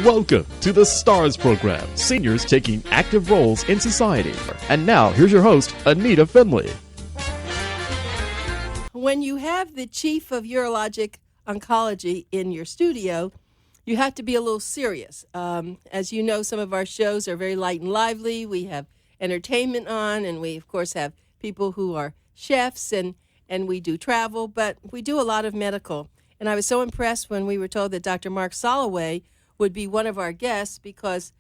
Welcome to the STARS program, seniors taking active roles in society. And now, here's your host, Anita Finley. When you have the chief of urologic oncology in your studio, you have to be a little serious. As you know, some of our shows are very light and lively. We have entertainment on, and we, of course, have people who are chefs, and we do travel, but we do a lot of medical. And I was so impressed when we were told that Dr. Mark Soloway would be one of our guests because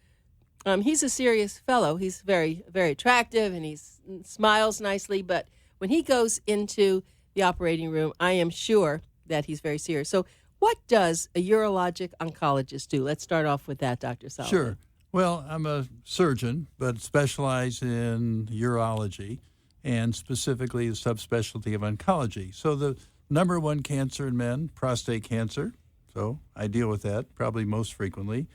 he's a serious fellow. He's very, very attractive, and he smiles nicely. But when he goes into the operating room, I am sure that he's very serious. So what does a urologic oncologist do? Let's start off with that, Dr. Soloway. Sure. Well, I'm a surgeon, but specialize in urology and specifically the subspecialty of oncology. So the number one cancer in men, prostate cancer. So I deal with that probably most frequently.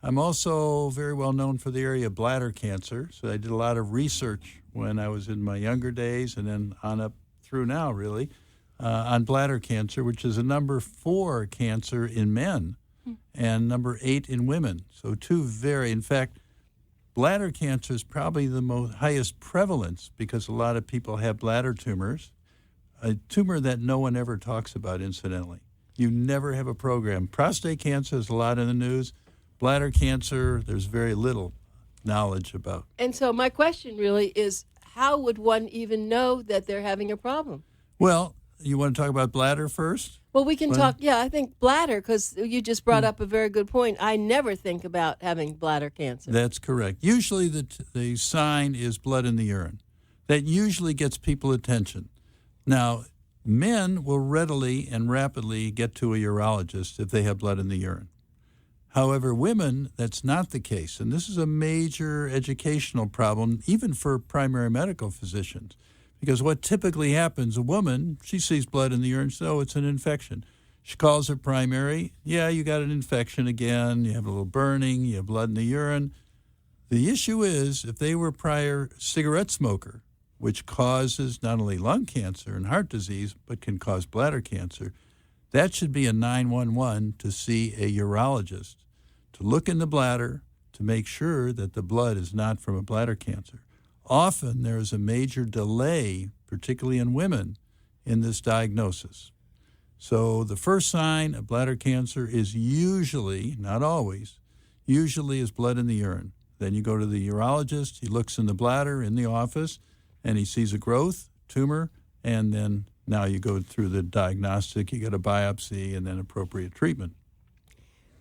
I'm also very well known for the area of bladder cancer. So I did a lot of research when I was in my younger days and then on up through now, really, on bladder cancer, which is a number 4 cancer in men and number 8 in women. So in fact, bladder cancer is probably the highest prevalence because a lot of people have bladder tumors, a tumor that no one ever talks about, incidentally. You never have a program. Prostate cancer is a lot in the news. Bladder cancer, there's very little knowledge about. And so my question really is, how would one even know that they're having a problem? Well, you want to talk about bladder first? Well, we can talk, I think bladder, because you just brought up a very good point. I never think about having bladder cancer. That's correct. Usually the sign is blood in the urine. That usually gets people attention. Now, men will readily and rapidly get to a urologist if they have blood in the urine. However, women, that's not the case. And this is a major educational problem, even for primary medical physicians. Because what typically happens, a woman, she sees blood in the urine, so it's an infection. She calls her primary. Yeah, you got an infection again. You have a little burning. You have blood in the urine. The issue is if they were prior cigarette smoker, which causes not only lung cancer and heart disease, but can cause bladder cancer, that should be a 911 to see a urologist, to look in the bladder, to make sure that the blood is not from a bladder cancer. Often there is a major delay, particularly in women, in this diagnosis. So the first sign of bladder cancer is usually, not always, usually is blood in the urine. Then you go to the urologist, he looks in the bladder in the office, and he sees a growth, tumor, and then now you go through the diagnostic, you get a biopsy, and then appropriate treatment.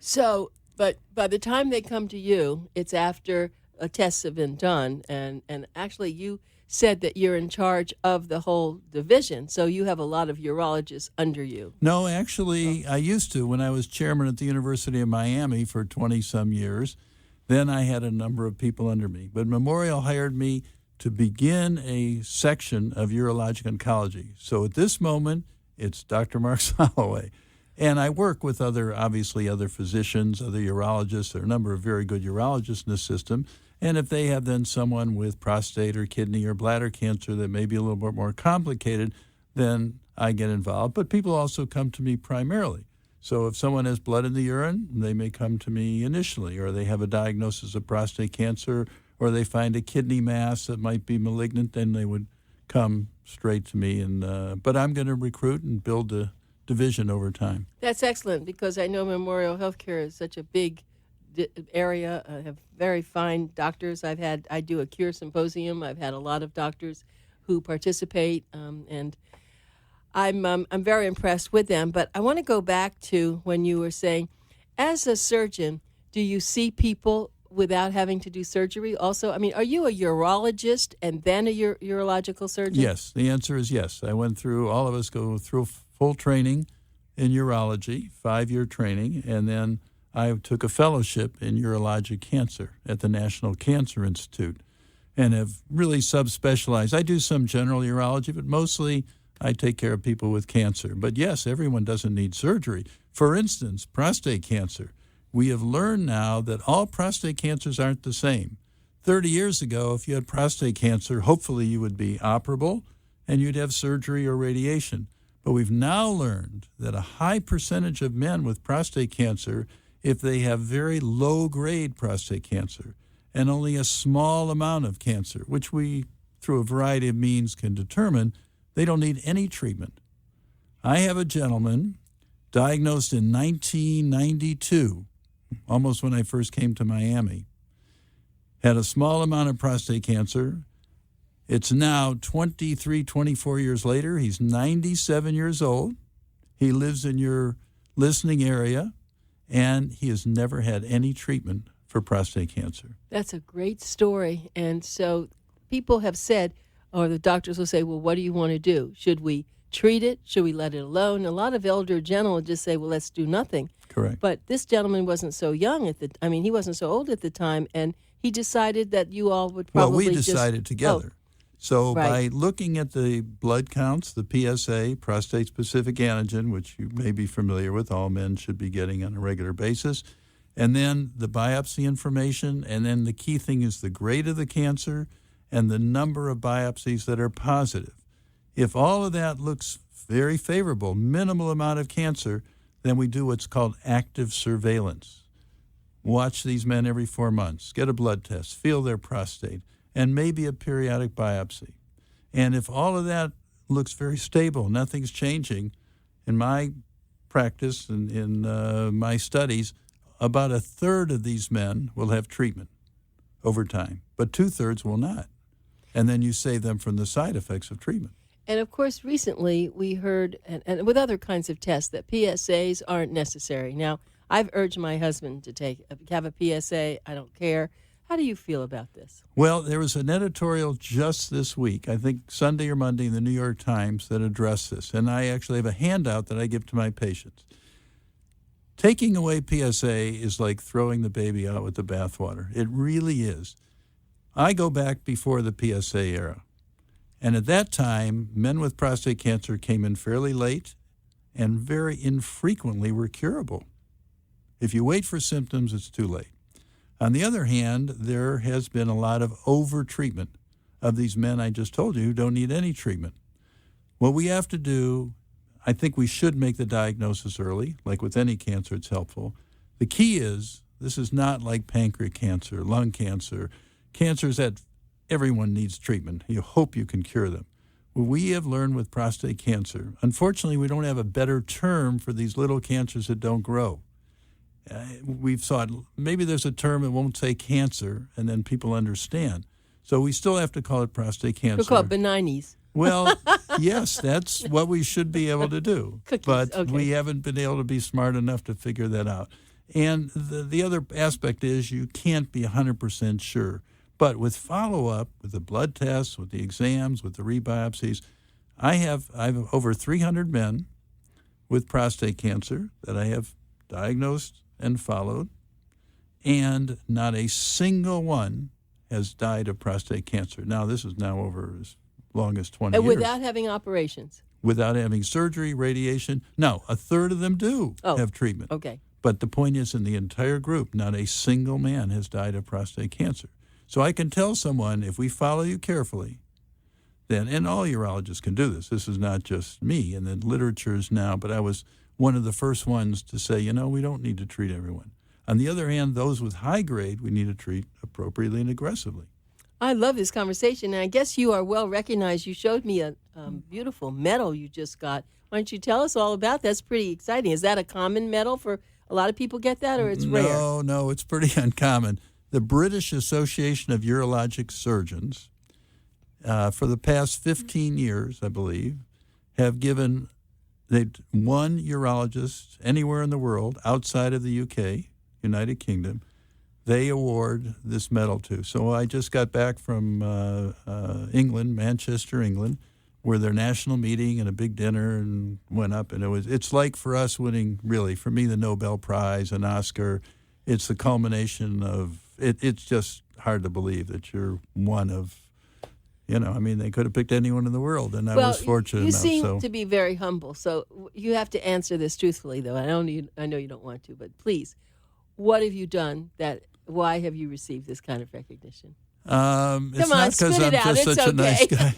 So, but by the time they come to you, it's after tests have been done, and actually you said that you're in charge of the whole division, so you have a lot of urologists under you. No, actually, I used to when I was chairman at the University of Miami for 20-some years. Then I had a number of people under me. But Memorial hired me to begin a section of urologic oncology. So at this moment, it's Dr. Mark Soloway. And I work with other physicians, other urologists. There are a number of very good urologists in the system. And if they have then someone with prostate or kidney or bladder cancer that may be a little bit more complicated, then I get involved. But people also come to me primarily. So if someone has blood in the urine, they may come to me initially, or they have a diagnosis of prostate cancer, or they find a kidney mass that might be malignant, then they would come straight to me. But I'm going to recruit and build a division over time. That's excellent, because I know Memorial Healthcare is such a big area. I have very fine doctors. I do a cure symposium. I've had a lot of doctors who participate, and I'm very impressed with them. But I want to go back to when you were saying, as a surgeon, do you see people without having to do surgery also? I mean, are you a urologist and then a urological surgeon? Yes, the answer is yes. All of us go through full training in urology, 5-year training, and then I took a fellowship in urologic cancer at the National Cancer Institute and have really subspecialized. I do some general urology, but mostly I take care of people with cancer. But yes, everyone doesn't need surgery. For instance, prostate cancer. We have learned now that all prostate cancers aren't the same. 30 years ago, if you had prostate cancer, hopefully you would be operable and you'd have surgery or radiation. But we've now learned that a high percentage of men with prostate cancer If they have very low-grade prostate cancer and only a small amount of cancer, which we, through a variety of means, can determine, they don't need any treatment. I have a gentleman diagnosed in 1992, almost when I first came to Miami, had a small amount of prostate cancer. It's now 23, 24 years later. He's 97 years old. He lives in your listening area, and he has never had any treatment for prostate cancer. That's a great story. And so people have said, or the doctors will say, well, what do you want to do? Should we treat it? Should we let it alone? A lot of elder gentlemen just say, well, let's do nothing. Correct. But this gentleman wasn't so young he wasn't so old at the time, and he decided that you all would probably Well, we decided together. So right. by looking at the blood counts, the PSA, prostate-specific antigen, which you may be familiar with, all men should be getting on a regular basis, and then the biopsy information, and then the key thing is the grade of the cancer and the number of biopsies that are positive. If all of that looks very favorable, minimal amount of cancer, then we do what's called active surveillance. Watch these men every 4 months, get a blood test, feel their prostate, and maybe a periodic biopsy. And if all of that looks very stable, nothing's changing, in my practice and in my studies, about a third of these men will have treatment over time, but 2/3 will not. And then you save them from the side effects of treatment. And, of course, recently we heard, and with other kinds of tests, that PSAs aren't necessary. Now, I've urged my husband to have a PSA. I don't care. How do you feel about this? Well, there was an editorial just this week, I think Sunday or Monday in the New York Times, that addressed this. And I actually have a handout that I give to my patients. Taking away PSA is like throwing the baby out with the bathwater. It really is. I go back before the PSA era. And at that time, men with prostate cancer came in fairly late and very infrequently were curable. If you wait for symptoms, it's too late. On the other hand, there has been a lot of over-treatment of these men I just told you who don't need any treatment. What we have to do, I think we should make the diagnosis early. Like with any cancer, it's helpful. The key is, this is not like pancreatic cancer, lung cancer, cancers that everyone needs treatment. You hope you can cure them. What we have learned with prostate cancer, unfortunately, we don't have a better term for these little cancers that don't grow. We've thought maybe there's a term that won't say cancer, and then people understand. So we still have to call it prostate cancer. We'll call it benignes. Well, yes, that's what we should be able to do. Cookies, but okay. We haven't been able to be smart enough to figure that out. And the other aspect is you can't be 100% sure. But with follow-up, with the blood tests, with the exams, with the rebiopsies, I have over 300 men with prostate cancer that I have diagnosed and followed, and not a single one has died of prostate cancer. Now, this is now over as long as 20 years. Without having operations? Without having surgery, radiation. No, a third of them do have treatment. Okay. But the point is, in the entire group, not a single man has died of prostate cancer. So I can tell someone, if we follow you carefully, then, and all urologists can do this. This is not just me, and the literature is now, but I was one of the first ones to say, we don't need to treat everyone. On the other hand, those with high grade, we need to treat appropriately and aggressively. I love this conversation, and I guess you are well recognized. You showed me a beautiful medal you just got. Why don't you tell us all about that? That's pretty exciting. Is that a common medal for a lot of people get that, or it's rare? No, it's pretty uncommon. The British Association of Urologic Surgeons, for the past 15 years, I believe, have given one urologist anywhere in the world outside of the UK, United Kingdom, they award this medal to. So I just got back from England, Manchester, England, where their national meeting and a big dinner and went up. And it's like for us winning, really, for me, the Nobel Prize, an Oscar. It's the culmination of, it's just hard to believe that you're one of, they could have picked anyone in the world, and I was fortunate enough. You seem to be very humble, so you have to answer this truthfully, though. I know you don't want to, but please, what have you done why have you received this kind of recognition? It's not because I'm just such a nice guy.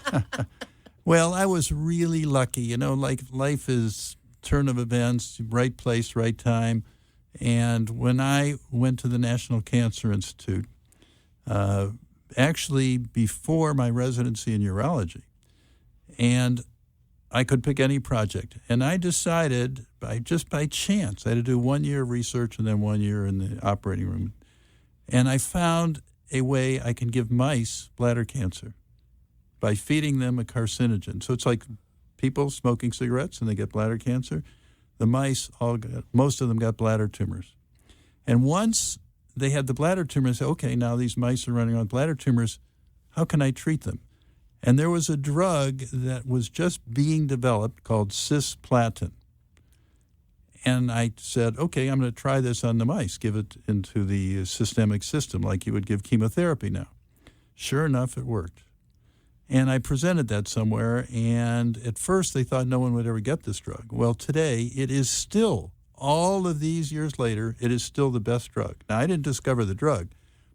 Well, I was really lucky. Like life is turn of events, right place, right time. And when I went to the National Cancer Institute, actually before my residency in urology, and I could pick any project. And I decided, by chance, I had to do 1 year of research and then 1 year in the operating room. And I found a way I can give mice bladder cancer by feeding them a carcinogen. So it's like people smoking cigarettes and they get bladder cancer. The mice, most of them got bladder tumors. And once they had the bladder tumors, I said, okay, now these mice are running on bladder tumors. How can I treat them? And there was a drug that was just being developed called cisplatin. And I said, okay, I'm going to try this on the mice, give it into the systemic system like you would give chemotherapy now. Sure enough, it worked. And I presented that somewhere, and at first they thought no one would ever get this drug. Well, today it is still, all of these years later, it is still the best drug. Now, I didn't discover the drug,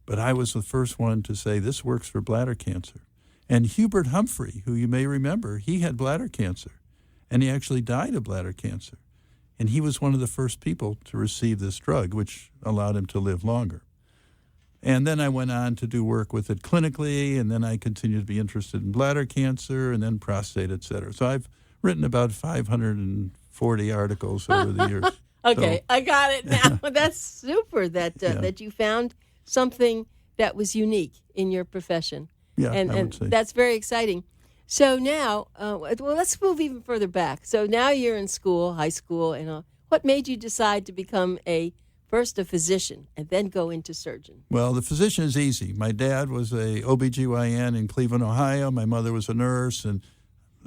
but I was the first one to say this works for bladder cancer. And Hubert Humphrey, who you may remember, he had bladder cancer, and he actually died of bladder cancer. And he was one of the first people to receive this drug, which allowed him to live longer. And then I went on to do work with it clinically, and then I continued to be interested in bladder cancer and then prostate, et cetera. So I've written about 540 articles over the years. Okay, so, I got it now. That's super that you found something that was unique in your profession. Yeah, and I would say. That's very exciting. So now, let's move even further back. So now you're in school, high school, and what made you decide to become first a physician and then go into surgeon? Well, the physician is easy. My dad was a OBGYN in Cleveland, Ohio. My mother was a nurse, and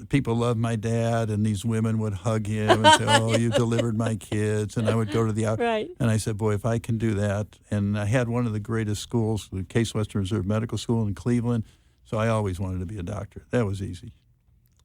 people loved my dad, and these women would hug him and say, oh, you delivered my kids. And I would go to the right. And I said, boy, if I can do that. And I had one of the greatest schools, the Case Western Reserve Medical School in Cleveland, so I always wanted to be a doctor. That was easy.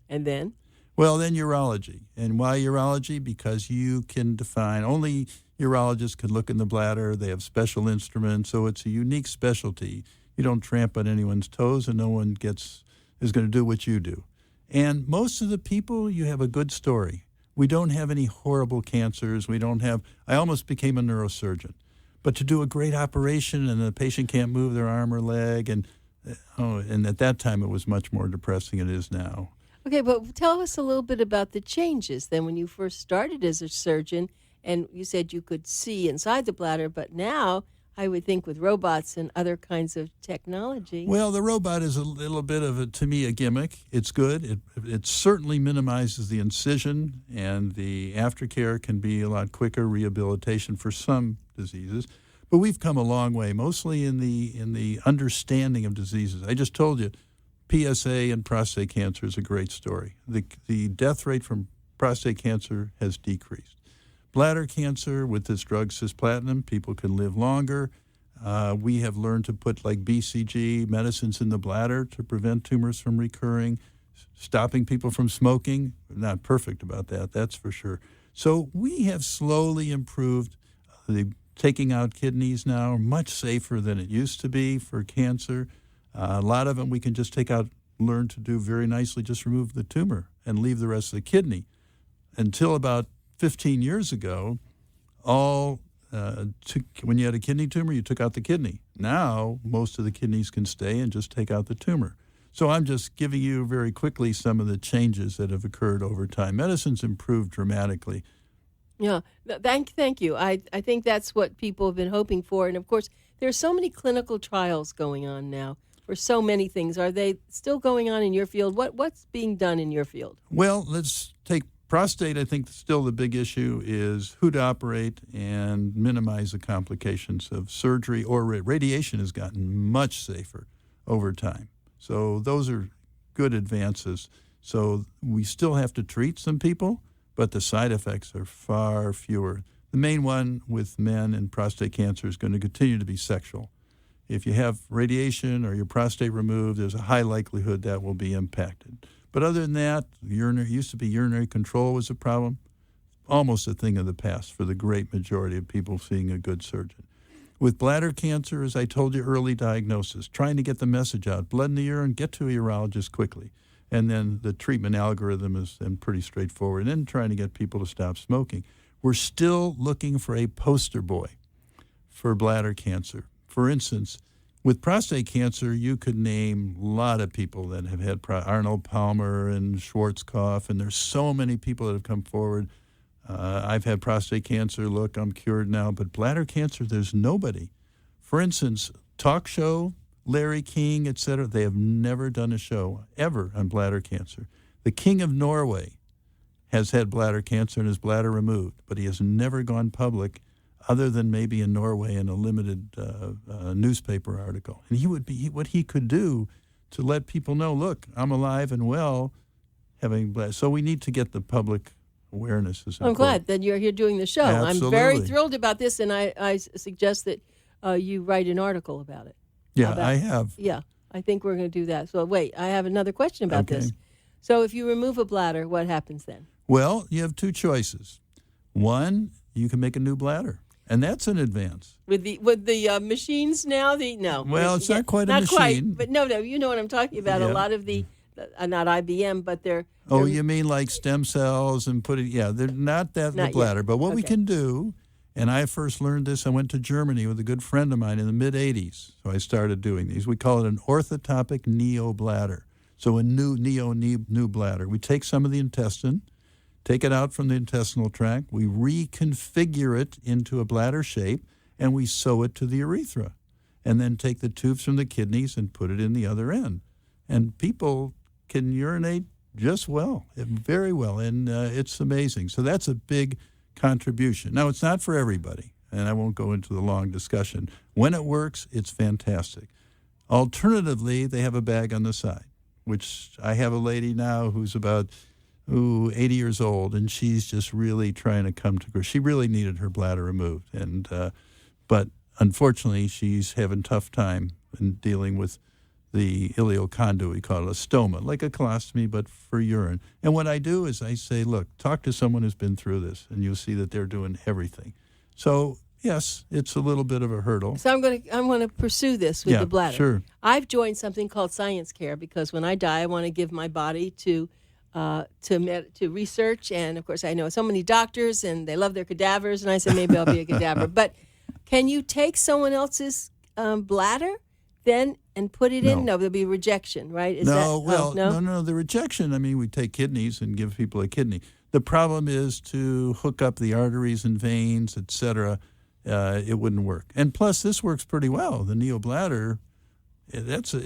And then? Well, then urology. And why urology? Because you can define, only urologists can look in the bladder. They have special instruments, so it's a unique specialty. You don't tramp on anyone's toes, and no one is going to do what you do. And most of the people, you have a good story. We don't have any horrible cancers. I almost became a neurosurgeon. But to do a great operation and the patient can't move their arm or leg, and at that time it was much more depressing than it is now. Okay, but tell us a little bit about the changes then when you first started as a surgeon, and you said you could see inside the bladder, but now I would think with robots and other kinds of technology. Well, the robot is a little bit of, to me, a gimmick. It's good. It certainly minimizes the incision, and the aftercare can be a lot quicker rehabilitation for some diseases. But we've come a long way, mostly in the understanding of diseases. I just told you, PSA and prostate cancer is a great story. The death rate from prostate cancer has decreased. Bladder cancer, with this drug cisplatin, people can live longer. We have learned to put like BCG medicines in the bladder to prevent tumors from recurring, stopping people from smoking. We're not perfect about that, that's for sure. So we have slowly improved. The taking out kidneys now are much safer than it used to be for cancer. A lot of them we can just take out, learn to do very nicely, just remove the tumor and leave the rest of the kidney. Until about 15 years ago, when you had a kidney tumor, you took out the kidney. Now, most of the kidneys can stay and just take out the tumor. So I'm just giving you very quickly some of the changes that have occurred over time. Medicine's improved dramatically. Yeah, thank you. I think that's what people have been hoping for. And, of course, there are so many clinical trials going on now for so many things. Are they still going on in your field? What's being done in your field? Well, let's take prostate. I think still the big issue is who to operate and minimize the complications of surgery, or radiation has gotten much safer over time. So those are good advances. So we still have to treat some people, but the side effects are far fewer. The main one with men in prostate cancer is going to continue to be sexual. If you have radiation or your prostate removed, there's a high likelihood that will be impacted. But other than that, urinary control was a problem, almost a thing of the past for the great majority of people seeing a good surgeon. With bladder cancer, as I told you, early diagnosis, trying to get the message out, blood in the urine, get to a urologist quickly. And then the treatment algorithm is then pretty straightforward. And then trying to get people to stop smoking. we're still looking for a poster boy for bladder cancer. For instance, with prostate cancer, you could name a lot of people that have had Arnold Palmer and Schwarzkopf, and there's so many people that have come forward. I've had prostate cancer. Look, I'm cured now. But bladder cancer, there's nobody. For instance, talk show, Larry King, etc., they have never done a show ever on bladder cancer. The King of Norway has had bladder cancer and his bladder removed, but he has never gone public other than maybe in Norway in a limited newspaper article. And what he could do to let people know, look, I'm alive and well, having bladder. So we need to get the public awareness. I'm glad that you're here doing the show. Absolutely. I'm very thrilled about this, and I suggest that you write an article about it. Yeah, I have. Yeah, I think we're going to do that. So wait, I have another question about this. So if you remove a bladder, what happens then? Well, you have two choices. One, you can make a new bladder, and that's an advance. With the machines now? Well, it's not quite a machine. Not quite, but no, you know what I'm talking about. Yeah. A lot of the, not IBM, but they're... Oh, you mean like stem cells and they're not that in the bladder. Yet. But what we can do, and I first learned this, I went to Germany with a good friend of mine in the mid-'80s, so I started doing these. We call it an orthotopic neobladder. So a new bladder. We take some of the intestine, take it out from the intestinal tract, we reconfigure it into a bladder shape, and we sew it to the urethra, and then take the tubes from the kidneys and put it in the other end. And people can urinate just very well, and it's amazing. So that's a big contribution. Now, it's not for everybody, and I won't go into the long discussion. When it works, it's fantastic. Alternatively, they have a bag on the side, which I have a lady now who's about 80 years old, and she's just really trying to come to grips. She really needed her bladder removed, and but unfortunately, she's having a tough time in dealing with the ileoconduit, we call it a stoma, like a colostomy, but for urine. And what I do is I say, look, talk to someone who's been through this, and you'll see that they're doing everything. So, yes, it's a little bit of a hurdle. So I'm going to pursue this with the bladder. Sure. I've joined something called Science Care because when I die, I want to give my body to research. And, of course, I know so many doctors, and they love their cadavers, and I said maybe I'll be a cadaver. But can you take someone else's bladder then and put it in? No, there'll be rejection, right? No. The rejection, I mean, we take kidneys and give people a kidney. The problem is to hook up the arteries and veins, et cetera. It wouldn't work. And plus, this works pretty well. The neobladder,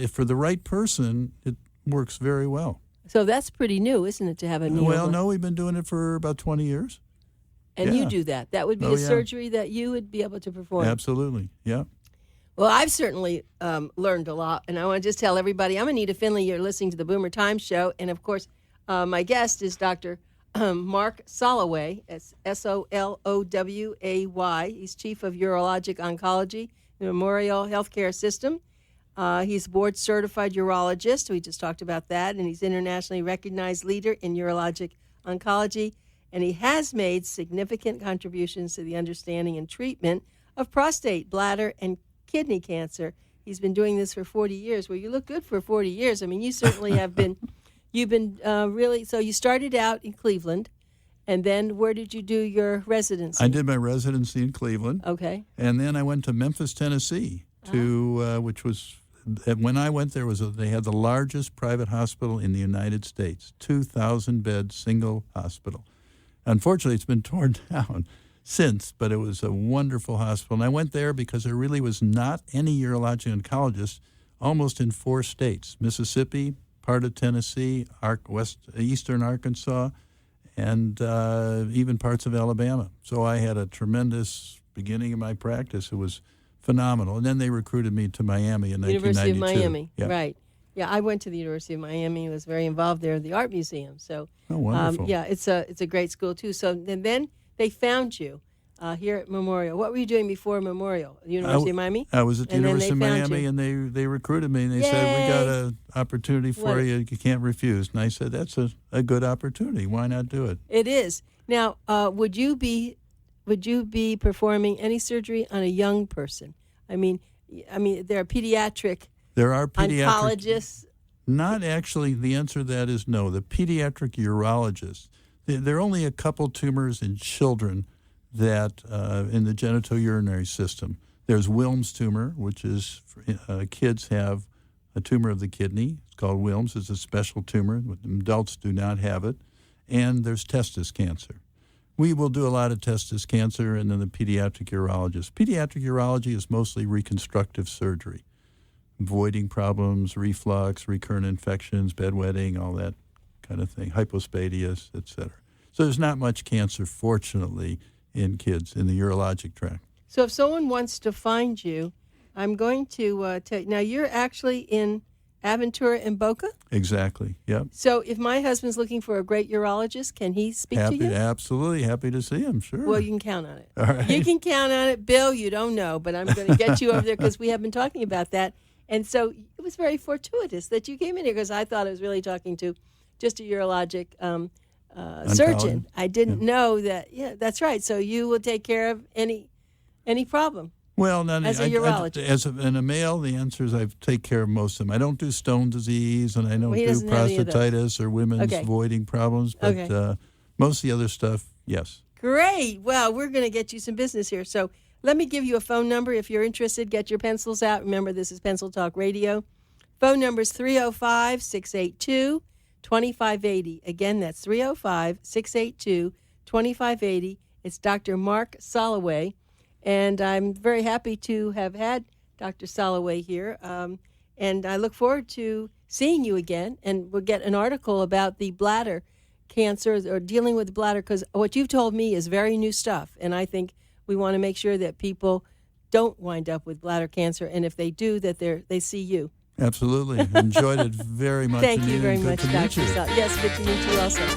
for the right person, it works very well. So that's pretty new, isn't it, to have a neobladder? Well, no, we've been doing it for about 20 years. And you do that. That would be a surgery that you would be able to perform. Absolutely, yeah. Well, I've certainly learned a lot, and I want to just tell everybody, I'm Anita Finley. You're listening to the Boomer Time Show, and, of course, my guest is Dr. Mark Soloway. It's Soloway. He's Chief of Urologic Oncology in Memorial Healthcare System. He's a board-certified urologist. We just talked about that, and he's internationally recognized leader in urologic oncology, and he has made significant contributions to the understanding and treatment of prostate, bladder, and kidney cancer. He's been doing this for 40 years. Well, you look good for 40 years. I mean, you certainly have been. You've been really. So you started out in Cleveland, and then where did you do your residency? I did my residency in Cleveland. Okay. And then I went to Memphis, Tennessee, which was when I went there they had the largest private hospital in the United States, 2,000-bed single hospital. Unfortunately, it's been torn down since, but it was a wonderful hospital. And I went there because there really was not any urologic oncologist almost in 4 states, Mississippi, part of Tennessee, eastern Arkansas, and even parts of Alabama. So I had a tremendous beginning of my practice. It was phenomenal. And then they recruited me to Miami in 1992. University of Miami, yeah. Right. Yeah, I went to the University of Miami. Was very involved there in the art museum. So, wonderful. It's a great school too. So then they found you here at Memorial. What were you doing before Memorial? University of Miami? I was at the University of Miami, and they recruited me, and they said, we got an opportunity for you. You can't refuse. And I said, that's a good opportunity. Why not do it? It is. Now, would you be performing any surgery on a young person? I mean, there are pediatric. There are pediatric oncologists. Not actually. The answer to that is no. The pediatric urologists. There are only a couple tumors in children that in the genitourinary system. There's Wilms tumor, which is kids have a tumor of the kidney. It's called Wilms. It's a special tumor. Adults do not have it. And there's testis cancer. We will do a lot of testis cancer, and then the pediatric urologist. Pediatric urology is mostly reconstructive surgery, voiding problems, reflux, recurrent infections, bedwetting, all that kind of thing, hypospadias, etc. So there's not much cancer, fortunately, in kids in the urologic tract. So if someone wants to find you, I'm going to tell you. Now, you're actually in Aventura and Boca? Exactly, yep. So if my husband's looking for a great urologist, can he speak to you? Absolutely. Happy to see him, sure. Well, you can count on it. All right. You can count on it. Bill, you don't know, but I'm going to get you over there because we have been talking about that. And so it was very fortuitous that you came in here because I thought I was really talking to just a urologic surgeon. I didn't know that. Yeah, that's right. So you will take care of any problem. Well, as a urologist. In a male, the answer is I take care of most of them. I don't do stone disease, and I don't do prostatitis or women's voiding problems, but most of the other stuff, yes. Great. Well, we're going to get you some business here. So let me give you a phone number. If you're interested, get your pencils out. Remember, this is Pencil Talk Radio. Phone number is 305-682-2580. Again, that's 305-682-2580. It's Dr. Mark Soloway. And I'm very happy to have had Dr. Soloway here. And I look forward to seeing you again. And we'll get an article about the bladder cancer or dealing with bladder, because what you've told me is very new stuff. And I think we want to make sure that people don't wind up with bladder cancer. And if they do, that they see you. Absolutely. Enjoyed it very much. Thank you very much, Dr. Soloway. Yes, good to meet you also.